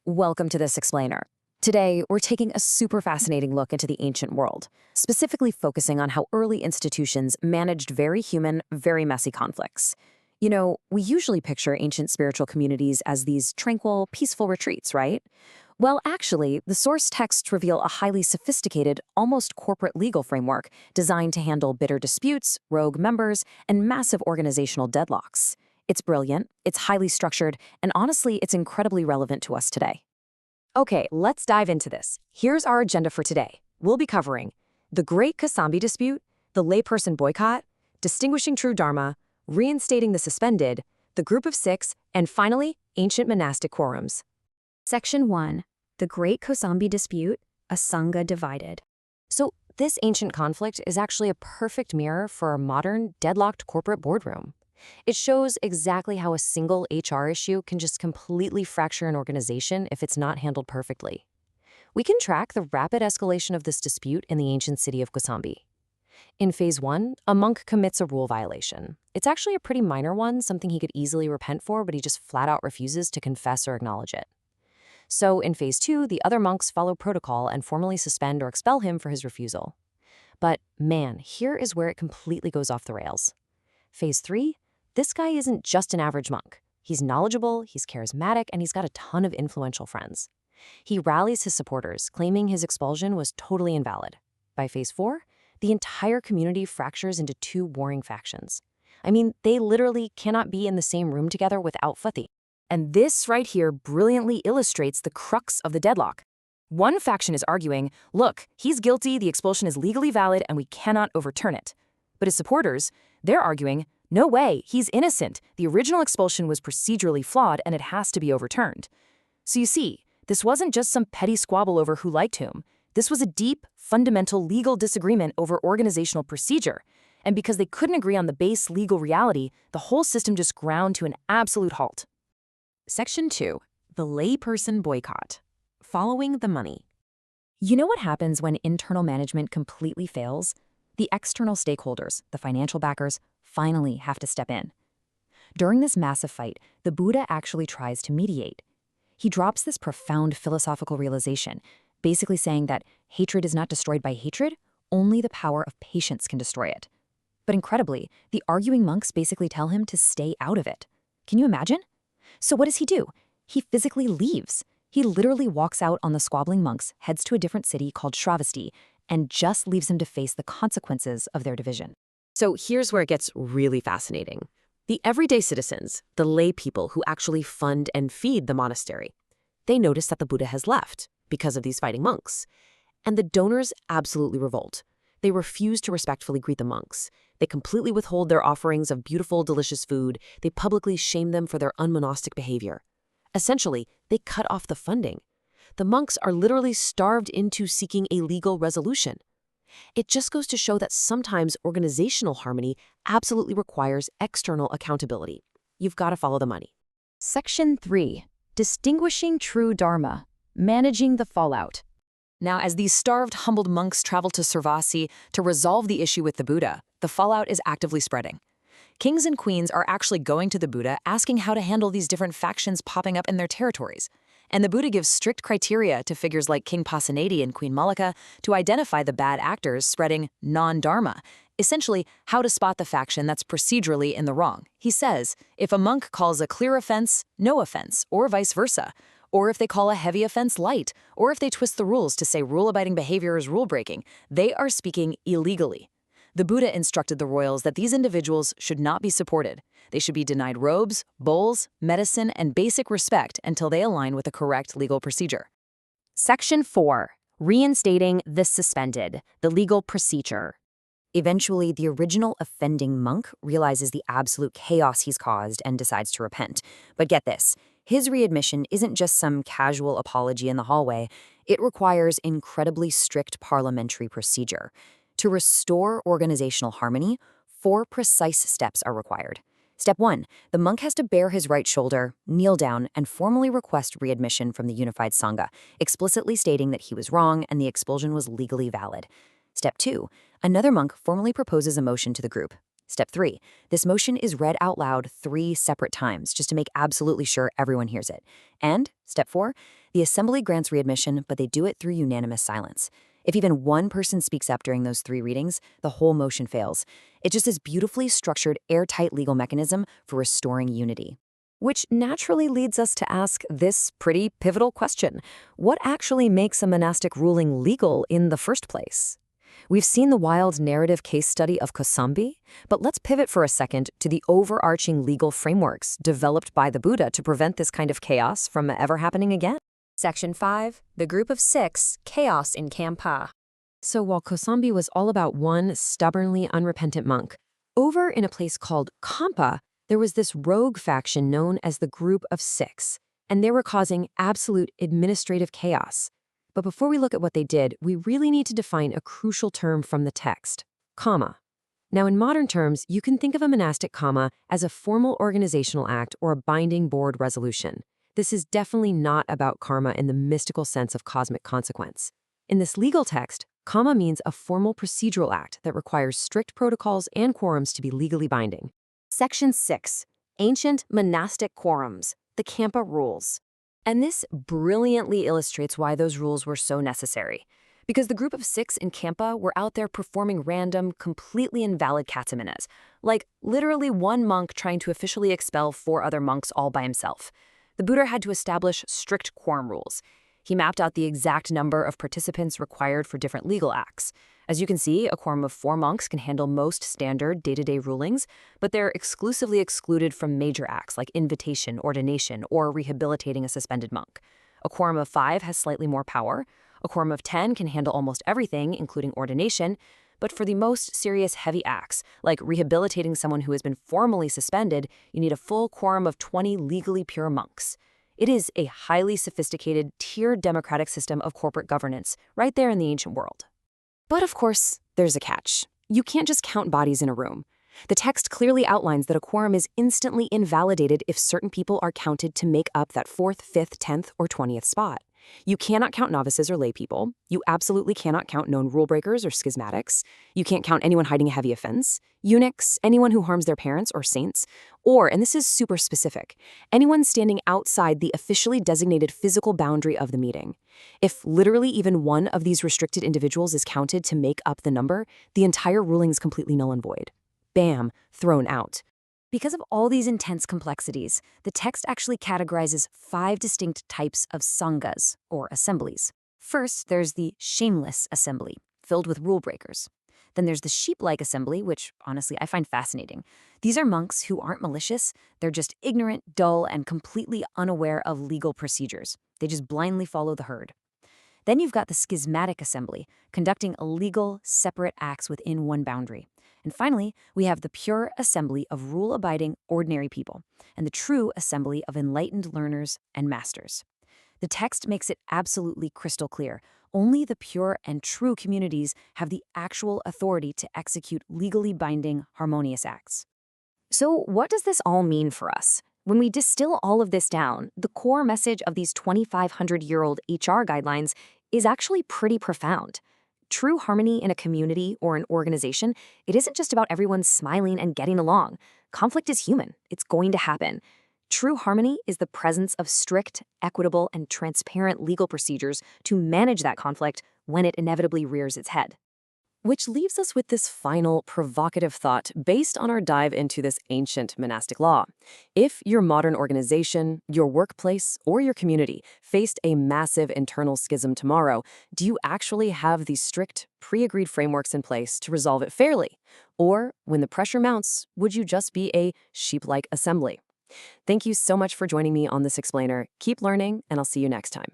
Welcome to This Explainer. Today, we're taking a super fascinating look into the ancient world, specifically focusing on how early institutions managed very human, very messy conflicts. You know, we usually picture ancient spiritual communities as these tranquil, peaceful retreats, right? Well, actually, the source texts reveal a highly sophisticated, almost corporate legal framework designed to handle bitter disputes, rogue members, and massive organizational deadlocks. It's brilliant, it's highly structured, and honestly, it's incredibly relevant to us today. Okay, let's dive into this. Here's our agenda for today. We'll be covering the Great Kasambi Dispute, the layperson boycott, distinguishing true Dharma, reinstating the suspended, the Group of Six, and finally, ancient monastic quorums. Section 1. The Great Kosambi Dispute, a Sangha Divided. So, this ancient conflict is actually a perfect mirror for a modern, deadlocked corporate boardroom. It shows exactly how a single HR issue can just completely fracture an organization if it's not handled perfectly. We can track the rapid escalation of this dispute in the ancient city of Kosambi. In Phase 1, a monk commits a rule violation. It's actually a pretty minor one, something he could easily repent for, but he just flat out refuses to confess or acknowledge it. So in Phase 2, the other monks follow protocol and formally suspend or expel him for his refusal. But man, here is where it completely goes off the rails. Phase 3, this guy isn't just an average monk. He's knowledgeable, he's charismatic, and he's got a ton of influential friends. He rallies his supporters, claiming his expulsion was totally invalid. By Phase 4, the entire community fractures into two warring factions. I mean, they literally cannot be in the same room together without Futhi. And this right here brilliantly illustrates the crux of the deadlock. One faction is arguing, look, he's guilty, the expulsion is legally valid, and we cannot overturn it. But his supporters, they're arguing, no way, he's innocent. The original expulsion was procedurally flawed and it has to be overturned. So you see, this wasn't just some petty squabble over who liked whom. This was a deep, fundamental legal disagreement over organizational procedure. And because they couldn't agree on the base legal reality, the whole system just ground to an absolute halt. Section 2. The layperson boycott. Following the money. You know what happens when internal management completely fails? The external stakeholders, the financial backers, finally have to step in. During this massive fight, the Buddha actually tries to mediate. He drops this profound philosophical realization, basically saying that hatred is not destroyed by hatred, only the power of patience can destroy it. But incredibly, the arguing monks basically tell him to stay out of it. Can you imagine? So what does he do? He physically leaves. He literally walks out on the squabbling monks, heads to a different city called Shravasti, and just leaves them to face the consequences of their division. So here's where it gets really fascinating. The everyday citizens, the lay people who actually fund and feed the monastery, they notice that the Buddha has left because of these fighting monks. And the donors absolutely revolt. They refuse to respectfully greet the monks. They completely withhold their offerings of beautiful, delicious food. They publicly shame them for their unmonastic behavior. Essentially, they cut off the funding. The monks are literally starved into seeking a legal resolution. It just goes to show that sometimes organizational harmony absolutely requires external accountability. You've got to follow the money. Section 3. Distinguishing True Dharma, Managing the Fallout. Now, as these starved, humbled monks travel to Sarvasi to resolve the issue with the Buddha, the fallout is actively spreading. Kings and queens are actually going to the Buddha asking how to handle these different factions popping up in their territories. And the Buddha gives strict criteria to figures like King Pasenadi and Queen Malika to identify the bad actors spreading non-dharma, essentially how to spot the faction that's procedurally in the wrong. He says, if a monk calls a clear offense, no offense, or vice versa, or if they call a heavy offense light, or if they twist the rules to say rule-abiding behavior is rule-breaking, they are speaking illegally. The Buddha instructed the royals that these individuals should not be supported. They should be denied robes, bowls, medicine, and basic respect until they align with the correct legal procedure. Section 4. Reinstating the Suspended, the Legal Procedure. Eventually, the original offending monk realizes the absolute chaos he's caused and decides to repent. But get this, his readmission isn't just some casual apology in the hallway. It requires incredibly strict parliamentary procedure. To restore organizational harmony, 4 precise steps are required. Step 1, the monk has to bare his right shoulder, kneel down, and formally request readmission from the unified Sangha, explicitly stating that he was wrong and the expulsion was legally valid. Step 2, another monk formally proposes a motion to the group. Step 3. This motion is read out loud 3 separate times just to make absolutely sure everyone hears it. And Step 4. The assembly grants readmission, but they do it through unanimous silence. If even one person speaks up during those 3 readings, the whole motion fails. It's just this beautifully structured, airtight legal mechanism for restoring unity. Which naturally leads us to ask this pretty pivotal question. What actually makes a monastic ruling legal in the first place? We've seen the wild narrative case study of Kosambi, but let's pivot for a second to the overarching legal frameworks developed by the Buddha to prevent this kind of chaos from ever happening again. Section 5. The Group of 6. Chaos in Kampa. So while Kosambi was all about one stubbornly unrepentant monk, over in a place called Kampa, there was this rogue faction known as the Group of 6, and they were causing absolute administrative chaos. But before we look at what they did, we really need to define a crucial term from the text, karma. Now, in modern terms, you can think of a monastic karma as a formal organizational act or a binding board resolution. This is definitely not about karma in the mystical sense of cosmic consequence. In this legal text, karma means a formal procedural act that requires strict protocols and quorums to be legally binding. Section 6. Ancient monastic quorums, the Kampa rules. And this brilliantly illustrates why those rules were so necessary. Because the Group of 6 in Kampa were out there performing random, completely invalid katsaminas, like literally one monk trying to officially expel 4 other monks all by himself. The Buddha had to establish strict quorum rules. He mapped out the exact number of participants required for different legal acts. As you can see, a quorum of 4 monks can handle most standard day-to-day rulings, but they're exclusively excluded from major acts like invitation, ordination, or rehabilitating a suspended monk. A quorum of 5 has slightly more power. A quorum of 10 can handle almost everything, including ordination, but for the most serious heavy acts, like rehabilitating someone who has been formally suspended, you need a full quorum of 20 legally pure monks. It is a highly sophisticated, tiered democratic system of corporate governance right there in the ancient world. But of course, there's a catch. You can't just count bodies in a room. The text clearly outlines that a quorum is instantly invalidated if certain people are counted to make up that 4th, 5th, 10th, or 20th spot. You cannot count novices or lay people. You absolutely cannot count known rule breakers or schismatics. You can't count anyone hiding a heavy offense, eunuchs, anyone who harms their parents or saints, or, and this is super specific, anyone standing outside the officially designated physical boundary of the meeting. If literally even one of these restricted individuals is counted to make up the number, the entire ruling is completely null and void. Bam, thrown out. Because of all these intense complexities, the text actually categorizes 5 distinct types of sanghas, or assemblies. First, there's the shameless assembly, filled with rule breakers. Then there's the sheep-like assembly, which, honestly, I find fascinating. These are monks who aren't malicious, they're just ignorant, dull, and completely unaware of legal procedures. They just blindly follow the herd. Then you've got the schismatic assembly, conducting illegal, separate acts within one boundary. And finally, we have the pure assembly of rule-abiding, ordinary people, and the true assembly of enlightened learners and masters. The text makes it absolutely crystal clear. Only the pure and true communities have the actual authority to execute legally binding, harmonious acts. So what does this all mean for us? When we distill all of this down, the core message of these 2,500-year-old HR guidelines is actually pretty profound. True harmony in a community or an organization, it isn't just about everyone smiling and getting along. Conflict is human. It's going to happen. True harmony is the presence of strict, equitable, and transparent legal procedures to manage that conflict when it inevitably rears its head. Which leaves us with this final provocative thought based on our dive into this ancient monastic law. If your modern organization, your workplace, or your community faced a massive internal schism tomorrow, do you actually have these strict, pre-agreed frameworks in place to resolve it fairly? Or, when the pressure mounts, would you just be a sheep-like assembly? Thank you so much for joining me on this explainer. Keep learning, and I'll see you next time.